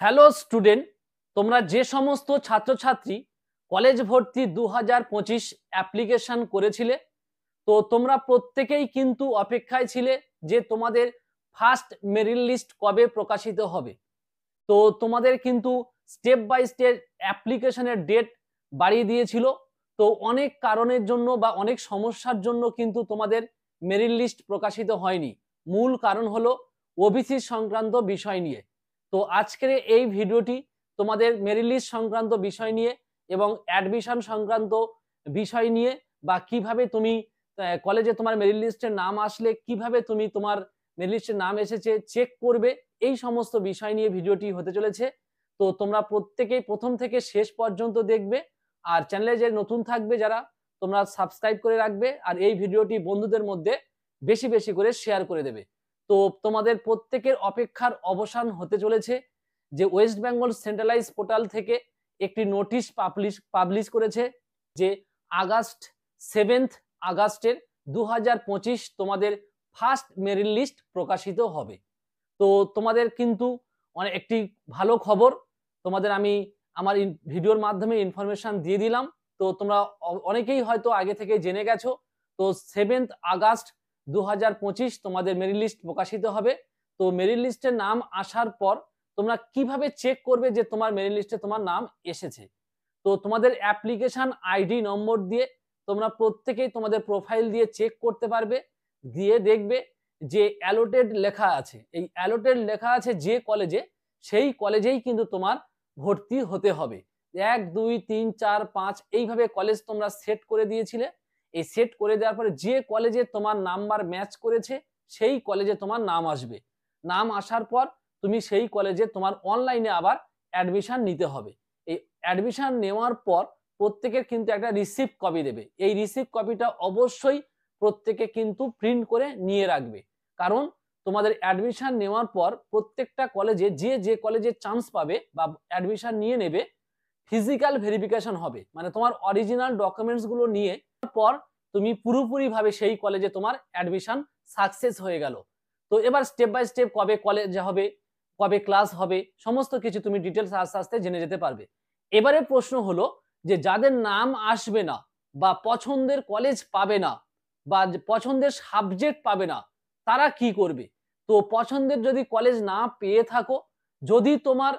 Hello student, তোমরা যে সমস্ত ছাত্রছাত্রী কলেজ ভর্তি 2025 অ্যাপ্লিকেশন করেছিলে, তো তোমরা প্রত্যেকেই কিন্তু অপেক্ষায় ছিলে যে তোমাদের ফার্স্ট মেরিট লিস্ট কবে প্রকাশিত হবে। তো তোমাদের কিন্তু স্টেপ বাই স্টেপ অ্যাপ্লিকেশনের ডেট বাড়িয়ে দিয়েছিল। তো অনেক কারণের জন্য বা অনেক সমস্যার জন্য কিন্তু তোমাদের মেরিট লিস্ট প্রকাশিত হয়নি। মূল কারণ হলো ওবিসি সংক্রান্ত বিষয় নিয়ে। তো আজকের এই ভিডিওটি তোমাদের মেরিট লিস্ট সংক্রান্ত বিষয় নিয়ে এবং অ্যাডমিশন সংক্রান্ত বিষয় নিয়ে, বা কিভাবে তুমি কলেজে তোমার মেরিট লিস্টের নাম আসলে কিভাবে তুমি তোমার মেরিট লিস্টের নাম এসেছে চেক করবে, এই সমস্ত বিষয় নিয়ে ভিডিওটি হতে চলেছে। তো তোমরা প্রত্যেকেই প্রথম থেকে শেষ পর্যন্ত দেখবে, আর চ্যানেলে যে নতুন থাকবে যারা, তোমরা সাবস্ক্রাইব করে রাখবে, আর এই ভিডিওটি বন্ধুদের মধ্যে বেশি বেশি করে শেয়ার করে দেবে। তো তোমাদের প্রত্যেকের অপেক্ষার অবসান হতে চলেছে, যে ওয়েস্ট বেঙ্গল সেন্ট্রালাইজ পোর্টাল থেকে একটি নোটিশ পাবলিশ করেছে যে আগস্ট 7 আগস্টের 2025 তোমাদের ফার্স্ট মেরিট লিস্ট প্রকাশিত হবে। তো তোমাদের কিন্তু একটি ভালো খবর তোমাদের আমি আমার ভিডিওর মাধ্যমে ইনফরমেশন দিয়ে দিলাম। তো তোমরা অনেকেই হয়তো আগে থেকে জেনে গেছো। তো 7 আগস্ট 2025 তোমাদের মেরিট লিস্ট প্রকাশিত হবে। তো মেরিট লিস্টের নাম আসার পর তোমরা কিভাবে চেক করবে যে তোমার মেরিট লিস্টে তোমার নাম এসেছে? তো তোমাদের অ্যাপ্লিকেশন আইডি নম্বর দিয়ে তোমরা প্রত্যেকেই তোমাদের প্রোফাইল দিয়ে চেক করতে পারবে। দিয়ে দেখবে যে অ্যালোটেড লেখা আছে, এই অ্যালোটেড লেখা আছে যে কলেজে, সেই কলেজেই কিন্তু তোমার ভর্তি হতে হবে। 1 2 3 4 5 এইভাবে কলেজ তোমরা সেট করে দিয়েছিলে। এই সেট করে দেওয়ার পরে যে কলেজে তোমার নাম্বার ম্যাচ করেছে সেই কলেজে তোমার নাম আসবে। নাম আসার পর তুমি সেই কলেজে তোমার অনলাইনে আবার অ্যাডমিশন নিতে হবে। এই অ্যাডমিশন নেওয়ার পর প্রত্যেকের কিন্তু একটা রিসিপ্ট কপি দেবে। এই রিসিপ্ট কপিটা অবশ্যই প্রত্যেকে কিন্তু প্রিন্ট করে নিয়ে রাখবে। কারণ তোমাদের অ্যাডমিশন নেওয়ার পর প্রত্যেকটা কলেজে যে কলেজে চান্স পাবে বা অ্যাডমিশন নিয়ে নেবে, ফিজিক্যাল ভেরিফিকেশন হবে। মানে তোমার অরিজিনাল ডকুমেন্টস গুলো নিয়ে পর তুমি পুরোপুরি ভাবে সেই কলেজে তোমার অ্যাডমিশন সাকসেস হয়ে গেল। তো এবার স্টেপ বাই স্টেপ কবে কলেজ হবে, কবে ক্লাস হবে, সমস্ত কিছু তুমি ডিটেলস আস্তে আস্তে জেনে যেতে পারবে। এবারে প্রশ্ন হলো যে যাদের নাম আসবে না বা পছন্দের কলেজ পাবে না বা পছন্দের সাবজেক্ট পাবে না, তারা কি করবে? তো পছন্দের যদি কলেজ না পেয়ে থাকো, যদি তোমার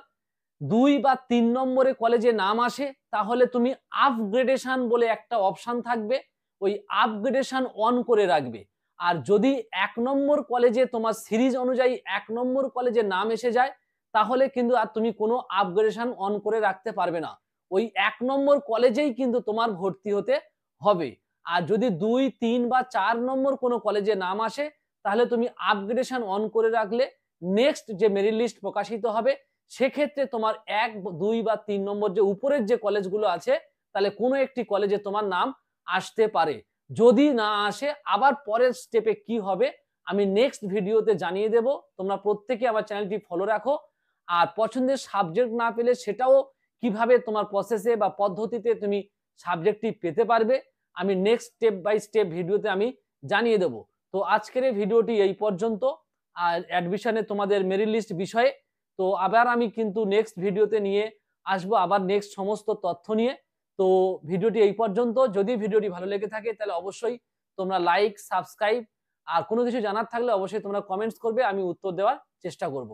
2 বা 3 নম্বরে কলেজে নাম আসে, তাহলে তুমি আপগ্রেডেশন বলে একটা অপশন থাকবে, ওই আপগ্রেডেশন অন করে রাখবে। আর যদি 1 নম্বর কলেজে তোমার সিরিজ অনুযায়ী 1 নম্বর কলেজে নাম এসে যায়, তাহলে কিন্তু আর তুমি কোনো আপগ্রেডেশন অন করে রাখতে পারবে না। ওই 1 নম্বর কলেজেই কিন্তু তোমার ভর্তি হতে হবে। আর যদি 2 3 বা 4 নম্বর কোনো কলেজে নাম আসে, তাহলে তুমি আপগ্রেডেশন অন করে রাখলে নেক্সট যে মেরিট লিস্ট প্রকাশিত হবে সেক্ষেত্রে তোমার 1 2 বা 3 নম্বর যে উপরের যে কলেজগুলো আছে, তাহলে কোনো একটি কলেজে তোমার নাম আসতে পারে। যদি না আসে, আবার পরের স্টেপে কি হবে আমি নেক্সট ভিডিওতে জানিয়ে দেব। তোমরা প্রত্যেকে আমার চ্যানেলটি ফলো রাখো। আর পছন্দের সাবজেক্ট না পেলে সেটাও কিভাবে তোমার প্রসেসে বা পদ্ধতিতে তুমি সাবজেক্টটি পেতে পারবে, আমি নেক্সট স্টেপ বাই স্টেপ ভিডিওতে আমি জানিয়ে দেব। তো আজকের এই ভিডিওটি এই পর্যন্ত। আর অ্যাডমিশনে তোমাদের মেরিট লিস্ট বিষয়ে তো আবার আমি কিন্তু নেক্সট ভিডিওতে নিয়ে আসবো, আবার নেক্সট সমস্ত তথ্য নিয়ে। তো ভিডিওটি এই পর্যন্ত। যদি ভিডিওটি ভালো লেগে থাকে তাহলে অবশ্যই তোমরা লাইক, সাবস্ক্রাইব, আর কোনো কিছু জানার থাকলে অবশ্যই তোমরা কমেন্টস করবে, আমি উত্তর দেওয়ার চেষ্টা করব।